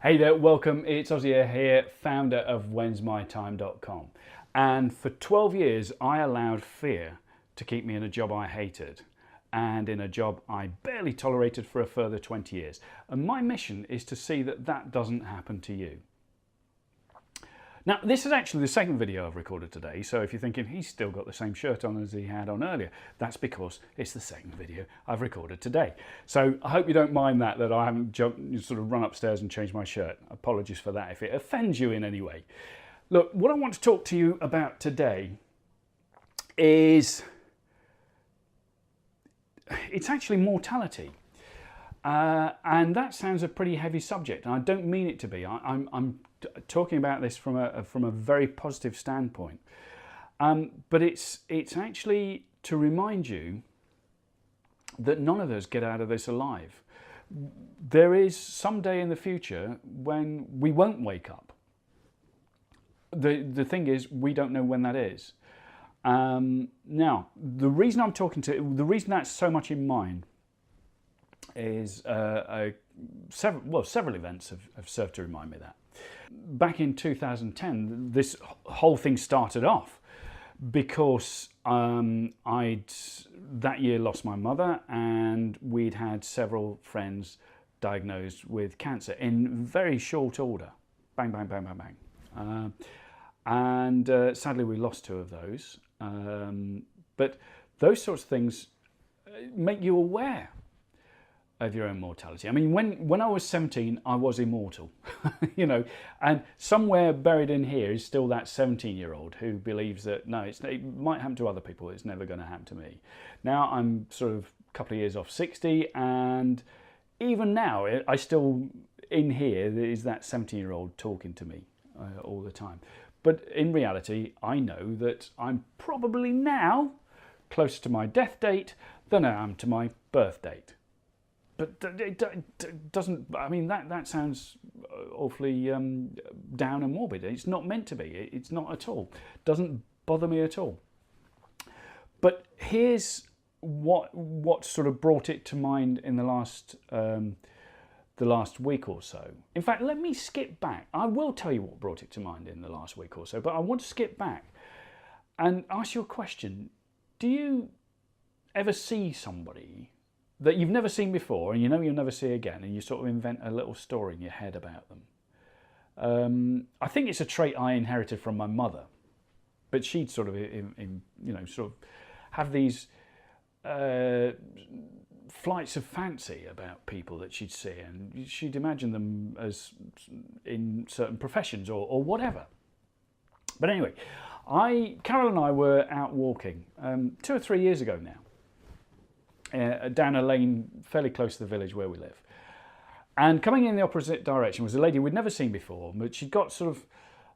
Hey there, welcome. It's Ozzy here, founder of whensmytime.com. And for 12 years, I allowed fear to keep me in a job I hated and in a job I barely tolerated for a further 20 years. And my mission is to see that that doesn't happen to you. Now, this is actually the second video I've recorded today, so if you're thinking he's still got the same shirt on as he had on earlier, that's because it's the second video I've recorded today. So I hope you don't mind that I haven't sort of run upstairs and changed my shirt. Apologies for that if it offends you in any way. Look, what I want to talk to you about today is, it's actually mortality. And that sounds a pretty heavy subject, and I don't mean it to be. I'm talking about this from a very positive standpoint, but it's actually to remind you that none of us get out of this alive. There is some day in the future when we won't wake up. The thing is, we don't know when that is. Now, the reason that's so much in mind is several events have served to remind me that. Back in 2010, this whole thing started off because I'd that year lost my mother, and we'd had several friends diagnosed with cancer in very short order. Bang, bang, bang, bang, bang. And sadly, we lost two of those. But those sorts of things make you aware of your own mortality. I mean, when I was 17, I was immortal, you know, and somewhere buried in here is still that 17-year-old who believes that, no, it might happen to other people, it's never going to happen to me. Now I'm sort of a couple of years off 60, and even now, I still, in here, there is that 17-year-old talking to me all the time. But in reality, I know that I'm probably now closer to my death date than I am to my birth date. But it doesn't, I mean, that sounds awfully down and morbid. It's not meant to be. It's not at all. Doesn't bother me at all. But here's what sort of brought it to mind in the last week or so. In fact, let me skip back. I will tell you what brought it to mind in the last week or so, but I want to skip back and ask you a question. Do you ever see somebody that you've never seen before, and you know you'll never see again, and you sort of invent a little story in your head about them? I think it's a trait I inherited from my mother, but she'd sort of, sort of have these flights of fancy about people that she'd see, and she'd imagine them as in certain professions or whatever. But anyway, Carol and I were out walking 2 or 3 years ago now, down a lane fairly close to the village where we live. And coming in the opposite direction was a lady we'd never seen before, but she'd got sort of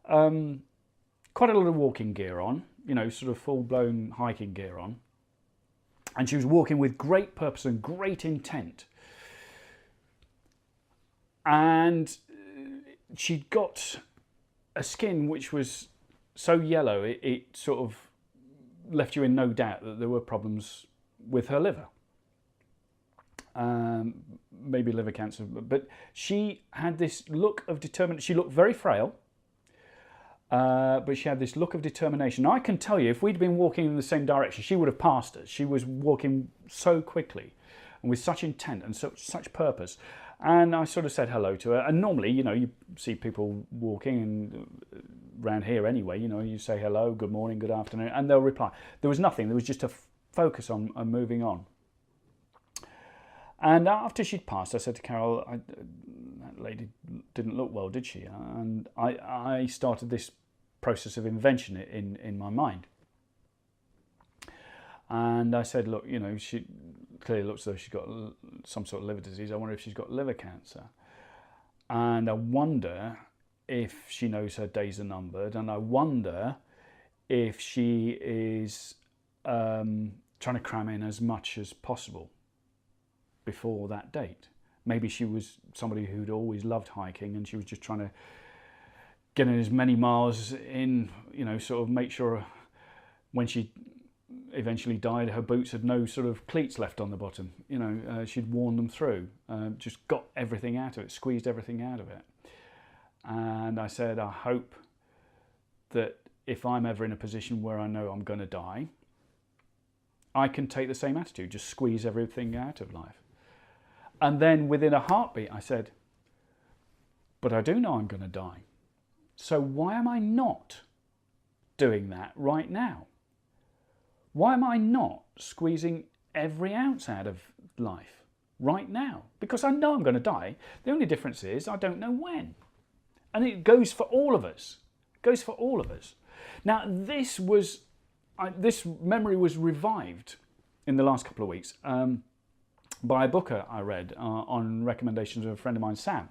quite a lot of walking gear on, you know, sort of full-blown hiking gear on. And she was walking with great purpose and great intent. And she'd got a skin which was so yellow, it sort of left you in no doubt that there were problems with her liver. Maybe liver cancer, but she had this look of determination. She looked very frail, but she had this look of determination. I can tell you, if we'd been walking in the same direction, she would have passed us. She was walking so quickly and with such intent and such purpose. And I sort of said hello to her. And normally, you know, you see people walking, and around here anyway, you know, you say hello, good morning, good afternoon, and they'll reply. There was nothing. There was just a focus on moving on. And after she'd passed, I said to Carol, that lady didn't look well, did she? And I started this process of invention in my mind. And I said, look, you know, she clearly looks as though she's got some sort of liver disease. I wonder if she's got liver cancer. And I wonder if she knows her days are numbered. And I wonder if she is trying to cram in as much as possible before that date. Maybe she was somebody who'd always loved hiking, and she was just trying to get in as many miles in, you know, sort of make sure when she eventually died, her boots had no sort of cleats left on the bottom. You know, she'd worn them through, just got everything out of it, squeezed everything out of it. And I said, I hope that if I'm ever in a position where I know I'm going to die, I can take the same attitude, just squeeze everything out of life. And then within a heartbeat, I said, but I do know I'm going to die. So why am I not doing that right now? Why am I not squeezing every ounce out of life right now? Because I know I'm going to die. The only difference is I don't know when. And it goes for all of us. It goes for all of us. Now, this memory was revived in the last couple of weeks by a book I read on recommendations of a friend of mine, Sam.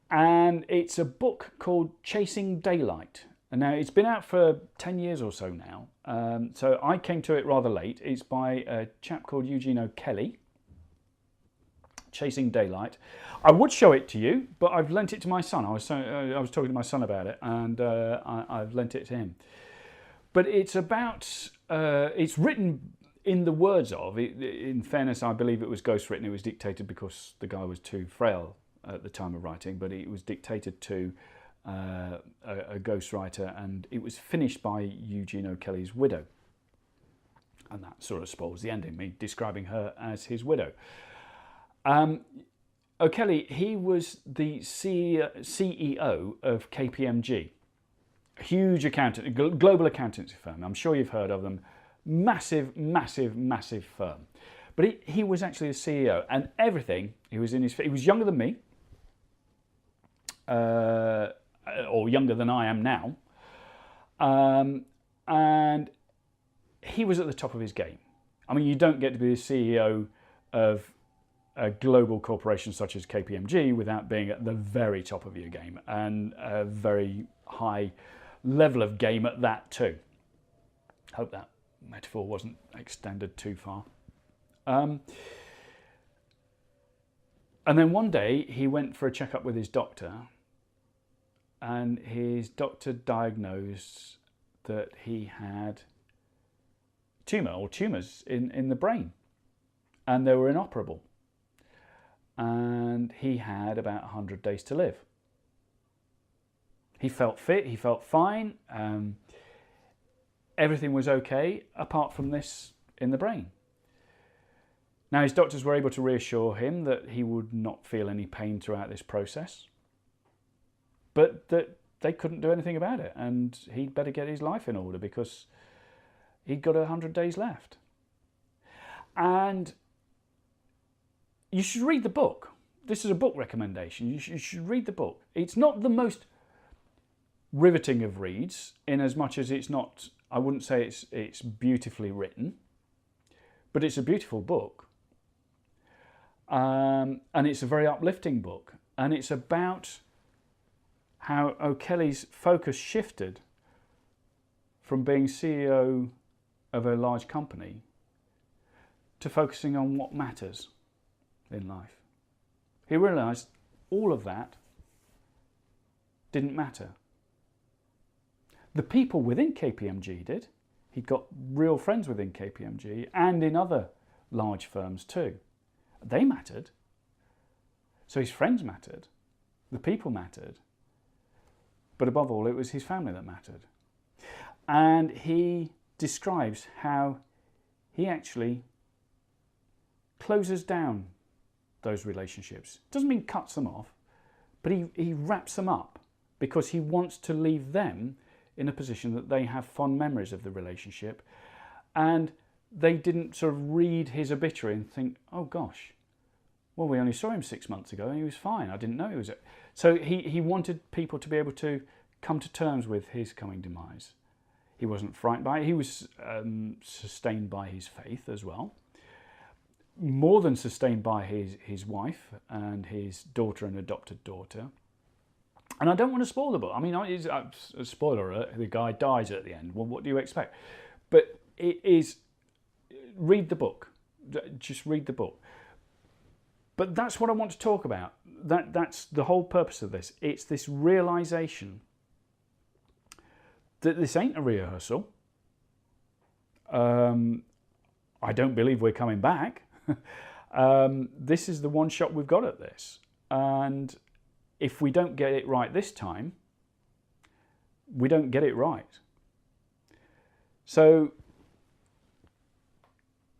And it's a book called Chasing Daylight. And now it's been out for 10 years or so now. So I came to it rather late. It's by a chap called Eugene O'Kelly. Chasing Daylight. I would show it to you, but I've lent it to my son. I was talking to my son about it, and I've lent it to him. But it's about, it's written in the words of, in fairness, I believe it was ghostwritten. It was dictated because the guy was too frail at the time of writing, but it was dictated to a ghostwriter, and it was finished by Eugene O'Kelly's widow. And that sort of spoils the ending, me describing her as his widow. O'Kelly, he was the CEO of KPMG, a huge global accountancy firm. I'm sure you've heard of them. Massive, massive, massive firm. But he was actually the CEO, and everything, he was younger than me, or younger than I am now, and he was at the top of his game. I mean, you don't get to be the CEO of a global corporation such as KPMG without being at the very top of your game, and a very high level of game at that too. Hope that metaphor wasn't extended too far. And then one day he went for a checkup with his doctor, and his doctor diagnosed that he had tumours in the brain, and they were inoperable. And he had about 100 days to live. He felt fit, he felt fine. Everything was okay, apart from this in the brain. Now, his doctors were able to reassure him that he would not feel any pain throughout this process, but that they couldn't do anything about it, and he'd better get his life in order because he'd got 100 days left. And you should read the book. This is a book recommendation. You should read the book. It's not the most riveting of reads, in as much as it's not, I wouldn't say it's beautifully written, but it's a beautiful book. And it's a very uplifting book. And it's about how O'Kelly's focus shifted from being CEO of a large company to focusing on what matters in life. He realised all of that didn't matter. The people within KPMG did. He got real friends within KPMG and in other large firms too. They mattered. So his friends mattered. The people mattered. But above all, it was his family that mattered. And he describes how he actually closes down those relationships. Doesn't mean cuts them off, but he wraps them up because he wants to leave them in a position that they have fond memories of the relationship, and they didn't sort of read his obituary and think, oh gosh, well, we only saw him 6 months ago and he was fine. I didn't know he was... So he wanted people to be able to come to terms with his coming demise. He wasn't frightened by it. He was sustained by his faith as well. More than sustained by his wife and his daughter and adopted daughter. And I don't want to spoil the book. I mean, a spoiler alert, the guy dies at the end. Well, what do you expect? But it is, read the book. Just read the book. But that's what I want to talk about. That's the whole purpose of this. It's this realisation that this ain't a rehearsal. I don't believe we're coming back. This is the one shot we've got at this. And if we don't get it right this time, we don't get it right. So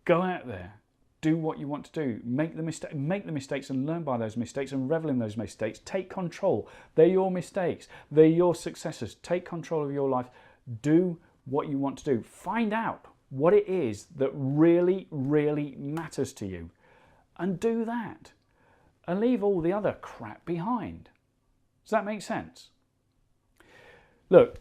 go out there, do what you want to do, make the mistakes and learn by those mistakes and revel in those mistakes. Take control. They're your mistakes. They're your successes. Take control of your life. Do what you want to do. Find out what it is that really, really matters to you and do that. And leave all the other crap behind. Does that make sense? Look,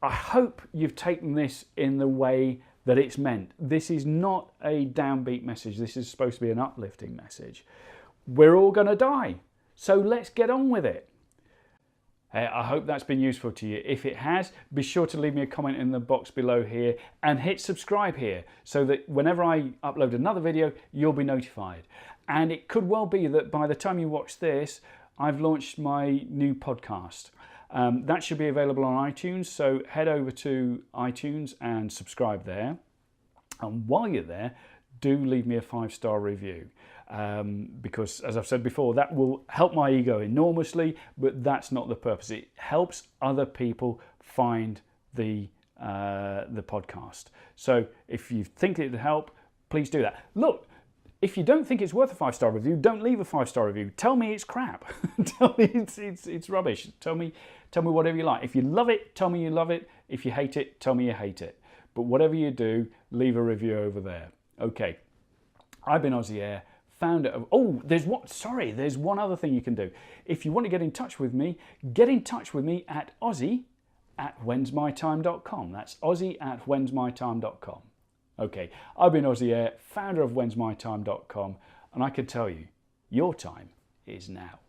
I hope you've taken this in the way that it's meant. This is not a downbeat message. This is supposed to be an uplifting message. We're all going to die, so let's get on with it. I hope that's been useful to you. If it has, be sure to leave me a comment in the box below here and hit subscribe here so that whenever I upload another video, you'll be notified. And it could well be that by the time you watch this, I've launched my new podcast. That should be available on iTunes, so head over to iTunes and subscribe there. And while you're there, do leave me a 5-star review. Because, as I've said before, that will help my ego enormously, but that's not the purpose. It helps other people find the podcast. So if you think it'd help, please do that. Look, if you don't think it's worth a 5-star review, don't leave a 5-star review. Tell me it's crap. Tell me it's rubbish. Tell me whatever you like. If you love it, tell me you love it. If you hate it, tell me you hate it. But whatever you do, leave a review over there. Okay. I've been Aussie Air, founder of... Oh, there's one other thing you can do. If you want to get in touch with me at aussie@whensmytime.com. That's aussie@whensmytime.com. Okay, I've been Aussie Air, founder of whensmytime.com, and I can tell you, your time is now.